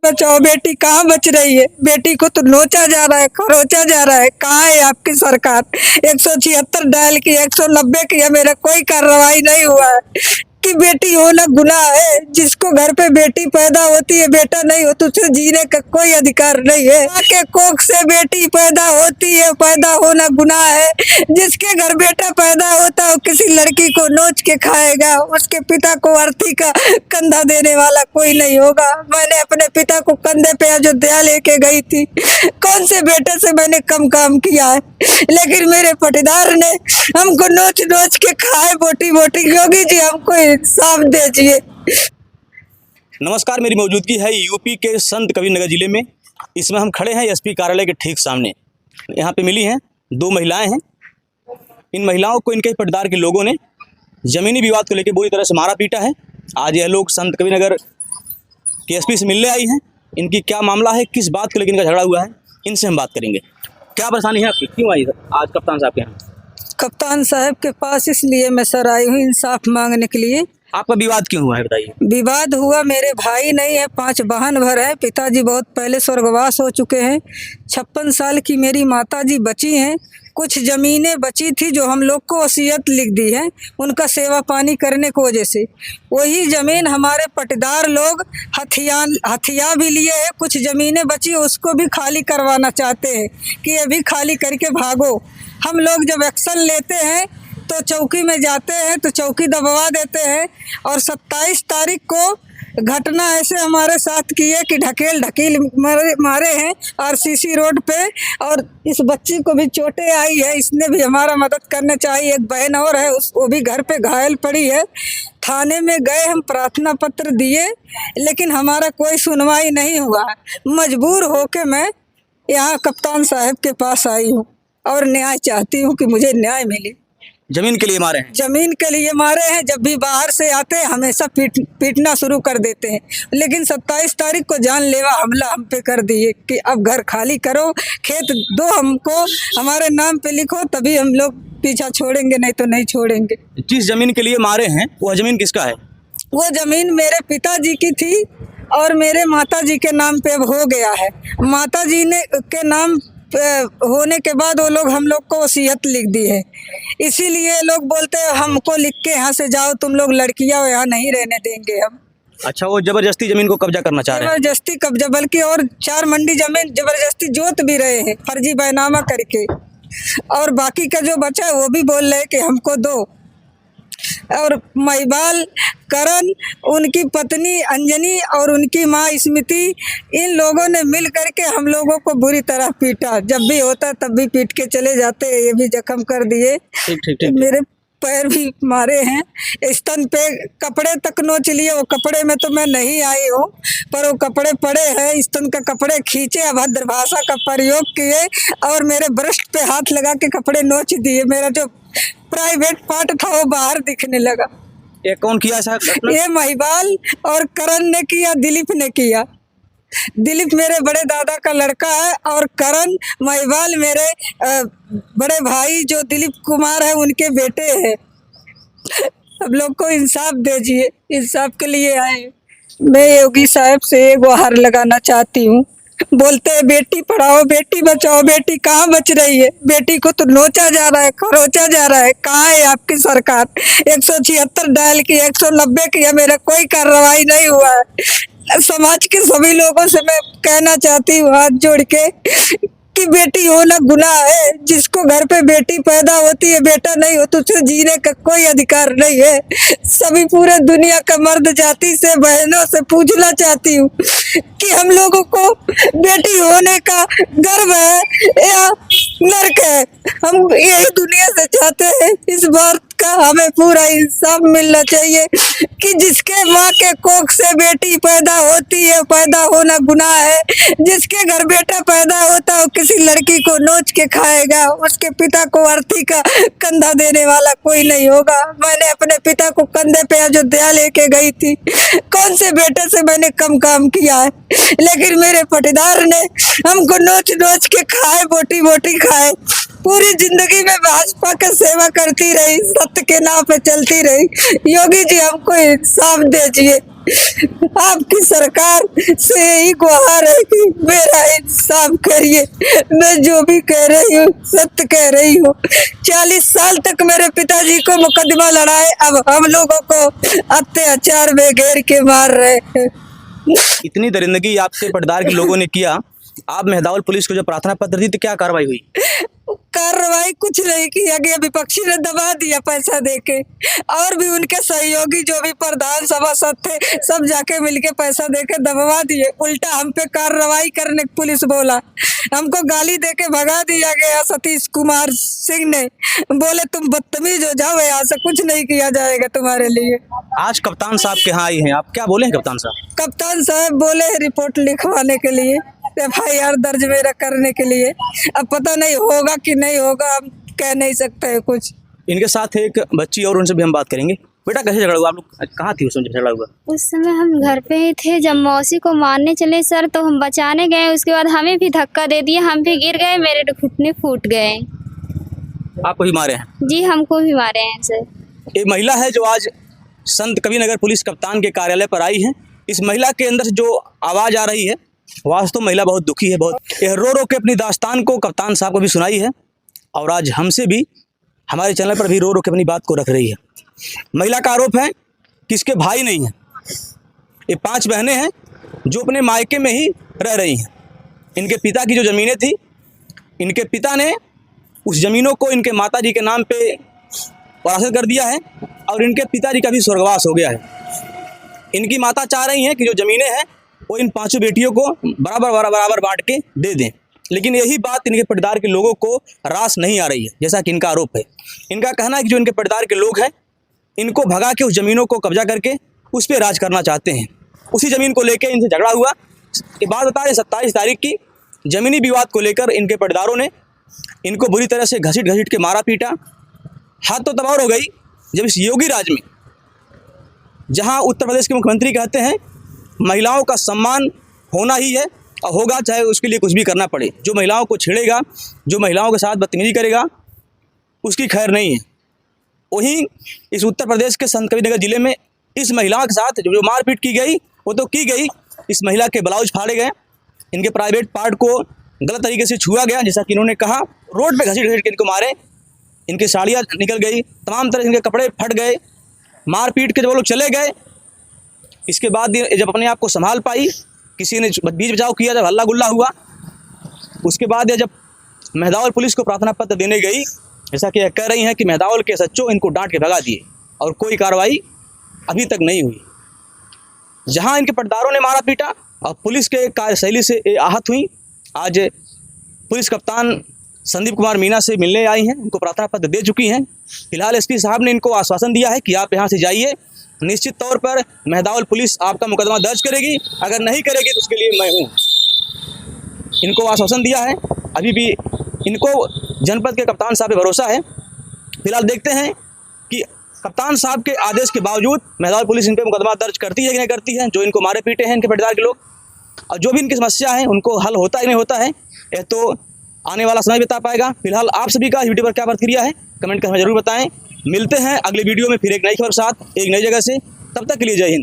बचाओ बेटी कहाँ बच रही है। बेटी को तो नोचा जा रहा है, खरोचा जा रहा है। कहाँ है आपकी सरकार। 176 डायल की, 190 किया, मेरा कोई कार्रवाई नहीं हुआ है। कि बेटी होना गुनाह है। जिसको घर पे बेटी पैदा होती है, बेटा नहीं हो तो उसे जीने का कोई अधिकार नहीं है। माँ के कोख से बेटी पैदा होती है, पैदा होना गुनाह है। जिसके घर बेटा पैदा होता है, किसी लड़की को नोच के खाएगा। उसके पिता को अर्थी का कंधा देने वाला कोई नहीं होगा। मैंने अपने पिता को कंधे पे अयोध्या लेके गई थी। कौन से बेटे से मैंने कम काम किया है। लेकिन मेरे पटीदार ने हमको नोच नोच के खाए बोटी बोटी। योगी जी हमको इंसाफ दीजिए। नमस्कार, मेरी मौजूदगी है यूपी के संत कबीरनगर जिले में। इसमें हम खड़े हैं एसपी कार्यालय के ठीक सामने। यहाँ पे मिली हैं दो महिलाएं हैं। इन महिलाओं को इनके पटीदार के लोगों ने ज़मीनी विवाद को लेकर बुरी तरह से मारा पीटा है। आज यह लोग संत कबीरनगर के एसपी से मिलने आई हैं। इनकी क्या मामला है, किस बात को लेकर इनका झगड़ा हुआ है, इनसे हम बात करेंगे। क्या परेशानी है आपकी, क्यों आई आज कप्तान साहब के यहाँ? कप्तान साहब के पास इसलिए मैं सर आई हूँ इंसाफ मांगने के लिए। आपका विवाद क्यों हुआ है बताइए। विवाद हुआ, मेरे भाई नहीं है, 5 बहन भर है। पिताजी बहुत पहले स्वर्गवास हो चुके हैं। 56 साल की मेरी माताजी बची हैं। कुछ ज़मीनें बची थी जो हम लोग को वसीयत लिख दी है उनका सेवा पानी करने की वजह से। वही ज़मीन हमारे पटीदार लोग हथिया भी लिए हैं। कुछ ज़मीनें बची उसको भी खाली करवाना चाहते हैं कि ये भी खाली करके भागो। हम लोग जब एक्शन लेते हैं तो चौकी में जाते हैं तो चौकी दबवा देते हैं। और 27 तारीख को घटना ऐसे हमारे साथ की है कि ढकेल मारे हैं आरसीसी रोड पे। और इस बच्ची को भी चोटें आई है, इसने भी हमारा मदद करना चाहिए। एक बहन और है, वो भी घर पे घायल पड़ी है। थाने में गए, हम प्रार्थना पत्र दिए, लेकिन हमारा कोई सुनवाई नहीं हुआ है। मजबूर होके मैं यहाँ कप्तान साहब के पास आई हूँ और न्याय चाहती हूँ कि मुझे न्याय मिले। जमीन के लिए मारे हैं? जमीन के लिए मारे हैं। जब भी बाहर से आते हैं हमेशा पीटना शुरू कर देते हैं। लेकिन 27 तारीख को जानलेवा हमला हम पे कर दिए कि अब घर खाली करो, खेत दो हमको, हमारे नाम पे लिखो, तभी हम लोग पीछा छोड़ेंगे, नहीं तो नहीं छोड़ेंगे। जिस जमीन के लिए मारे हैं वह जमीन किसका है? वो जमीन मेरे पिताजी की थी और मेरे माताजी के नाम पे अब हो गया है। माताजी ने के नाम होने के बाद वो लोग हम लोग को वसीयत लिख दी है। इसीलिए लोग बोलते हैं हमको लिख के यहाँ से जाओ, तुम लोग लड़कियां यहाँ नहीं रहने देंगे हम। अच्छा, वो जबरदस्ती जमीन को कब्जा करना चाह रहे हैं? जबरदस्ती कब्जा, बल्कि और 4 मंडी जमीन जबरदस्ती जोत भी रहे हैं फर्जी बैनामा करके। और बाकी का जो बचा है वो भी बोल रहे हैं कि हमको दो। और महिबाल, करण, उनकी पत्नी अंजनी और उनकी माँ स्मृति, इन लोगों ने मिल करके हम लोगों को बुरी तरह पीटा। जब भी होता तब भी पीट के चले जाते। ये भी जख्म कर दिए। ठीक। मेरे पैर भी मारे हैं, स्तन पे कपड़े तक नोच लिए। वो कपड़े में तो मैं नहीं आई हूँ, पर वो कपड़े पड़े हैं। स्तन का कपड़े खींचे, अभद्र भाषा का प्रयोग किए और मेरे ब्रेस्ट पे हाथ लगा के कपड़े नोच दिए। मेरा जो प्राइवेट पार्ट था वो बाहर दिखने लगा। ये कौन किया साहब? ये महिबाल और करण ने किया, दिलीप ने किया। दिलीप मेरे बड़े दादा का लड़का है और करण महिबाल मेरे बड़े भाई जो दिलीप कुमार है उनके बेटे हैं। सब लोग को इंसाफ दीजिए, इंसाफ के लिए आए। मैं योगी साहब से एक गुहार लगाना चाहती हूँ। बोलते हैं बेटी पढ़ाओ, बेटी बचाओ, बेटी कहाँ बच रही है। बेटी को तो नोचा जा रहा है, खरोचा जा रहा है। कहाँ है आपकी सरकार। 176 डायल की, 190 किया, मेरा कोई कार्रवाई नहीं हुआ है। समाज के सभी लोगों से मैं कहना चाहती हूँ हाथ जोड़ के कि बेटी होना गुनाह है। जिसको घर पे बेटी पैदा होती है, बेटा नहीं हो तो उसे जीने का कोई अधिकार नहीं है। सभी पूरे दुनिया का मर्द जाति से, बहनों से पूछना चाहती हूँ कि हम लोगों को बेटी होने का गर्व है या नर्क है। हम यही दुनिया से चाहते हैं। इस बात का हमें पूरा इंसाफ मिलना चाहिए कि जिसके माँ के कोख से बेटी पैदा होती है, पैदा होना गुनाह है। जिसके घर बेटा पैदा होता है, किसी लड़की को नोच के खाएगा। उसके पिता को अर्थी का कंधा देने वाला कोई नहीं होगा। मैंने अपने पिता को कंधे पे अयोध्या लेके गई थी। कौन से बेटे से मैंने कम काम किया है। लेकिन मेरे पटीदार ने हमको नोच नोच के खाए, बोटी बोटी खाए। पूरी जिंदगी में भाजपा का सेवा करती रही, सत्य के नाम पे चलती रही। योगी जी हमको इंसाफ दीजिए। आपकी सरकार से यही गुहार है कि मेरा इंसाफ करिए। मैं जो भी कह रही हूँ सत्य कह रही हूँ। 40 साल तक मेरे पिताजी को मुकदमा लड़ाए, अब हम लोगों को अत्याचार में घेर के मार रहे हैं। इतनी दरिंदगी आपसे पटदार के लोगों ने किया, आप मेहदावल पुलिस को जब प्रार्थना पत्र दी तो क्या कार्रवाई हुई? कार्रवाई कुछ नहीं किया गया, विपक्षी ने दबा दिया पैसा देके, और भी उनके सहयोगी जो भी प्रधान सभासद थे सब जाके मिलके पैसा देके दबवा दिए। उल्टा हम पे कार्रवाई करने पुलिस बोला, हमको गाली देके भगा दिया गया। सतीश कुमार सिंह ने बोले तुम बदतमीज हो जाओ, यहाँ से कुछ नहीं किया जाएगा तुम्हारे लिए। आज कप्तान साहब के यहाँ आई हैं, आप क्या बोले हैं कप्तान साहब? कप्तान साहब बोले रिपोर्ट लिखवाने के लिए, FIR दर्ज मेरा करने के लिए। अब पता नहीं होगा कि नहीं होगा, हम कह नहीं सकते हैं कुछ। इनके साथ एक बच्ची और उनसे भी हम बात करेंगे। बेटा कैसे झगड़ा हुआ? आप लोग कहाँ थी उस समय जब झगड़ा हुआ? उस समय हम घर पे ही थे। जब मौसी को मारने चले सर तो हम बचाने गए, उसके बाद हमें भी धक्का दे दिया, हम भी गिर गए, मेरे घुटने फूट गए। आपको भी मारे हैं? जी हमको भी मारे हैं सर। एक महिला है जो आज संत कबीरनगर पुलिस कप्तान के कार्यालय पर आई है। इस महिला के अंदर से जो आवाज़ आ रही है, वास्तव महिला बहुत दुखी है, बहुत यह रो रो के अपनी दास्तान को कप्तान साहब को भी सुनाई है, और आज हमसे भी हमारे चैनल पर भी रो रो के अपनी बात को रख रही है। महिला का आरोप है कि इसके भाई नहीं हैं, ये 5 बहनें हैं जो अपने मायके में ही रह रही हैं। इनके पिता की जो ज़मीनें थी, इनके पिता ने उस ज़मीनों को इनके माताजी के नाम पे वरासत कर दिया है, और इनके पिताजी का भी स्वर्गवास हो गया है। इनकी माता चाह रही हैं कि जो ज़मीनें हैं वो इन 5 बेटियों को बराबर बांट के दे दें, लेकिन यही बात इनके पटदार के लोगों को रास नहीं आ रही है, जैसा कि इनका आरोप है। इनका कहना है कि जो इनके पटदार के लोग हैं, इनको भगा के उस ज़मीनों को कब्जा करके उस पर राज करना चाहते हैं। उसी ज़मीन को लेकर इनसे झगड़ा हुआ। ये बात बता रहे 27 तारीख की ज़मीनी विवाद को लेकर इनके पटदारों ने इनको बुरी तरह से घसीट के मारा पीटा। हाथ तो तब और हो गई जब इस योगी राज में, जहाँ उत्तर प्रदेश के मुख्यमंत्री कहते हैं महिलाओं का सम्मान होना ही है और होगा, चाहे उसके लिए कुछ भी करना पड़े। जो महिलाओं को छेड़ेगा, जो महिलाओं के साथ बदतमीजी करेगा, उसकी खैर नहीं है। वहीं इस उत्तर प्रदेश के संत कबीरनगर जिले में इस महिला के साथ जो मारपीट की गई वो तो की गई, इस महिला के ब्लाउज फाड़े गए, इनके प्राइवेट पार्ट को गलत तरीके से छुआ गया, जैसा कि इन्होंने कहा। रोड पे घसीट के इनको मारे, इनकी साड़ियाँ निकल गई, तमाम तरह से इनके कपड़े फट गए। मारपीट के जब वो लोग चले गए, इसके बाद जब अपने आप को संभाल पाई, किसी ने बीच बचाव किया, जब हल्ला गुल्ला हुआ, उसके बाद जब मेहदावल पुलिस को प्रार्थना पत्र देने गई, जैसा कि कह रही हैं कि मेहदावल के सच्चों इनको डांट के भगा दिए और कोई कार्रवाई अभी तक नहीं हुई। जहां इनके पटदारों ने मारा पीटा और पुलिस के कार्यशैली से आहत हुई। आज पुलिस कप्तान संदीप कुमार मीना से मिलने आई हैं, उनको प्रार्थना पत्र दे चुकी हैं। फिलहाल एसपी साहब ने इनको आश्वासन दिया है कि आप यहाँ से जाइए, निश्चित तौर पर मेहदावल पुलिस आपका मुकदमा दर्ज करेगी, अगर नहीं करेगी तो उसके लिए मैं हूँ, इनको आश्वासन दिया है। अभी भी इनको जनपद के कप्तान साहब पे भरोसा है। फिलहाल देखते हैं कि कप्तान साहब के आदेश के बावजूद मेहदावल पुलिस इन पर मुकदमा दर्ज करती है कि नहीं करती है। जो इनको मारे पीटे हैं इनके पटदार के लोग, और जो भी इनकी समस्या है उनको हल होता है कि नहीं होता है, यह तो आने वाला समय बता पाएगा। फिलहाल आप सभी का वीडियो पर क्या प्रतिक्रिया है कमेंट कर हमें जरूर बताएं। मिलते हैं अगले वीडियो में फिर एक नई खबर के साथ, एक नई जगह से। तब तक के लिए जय हिंद।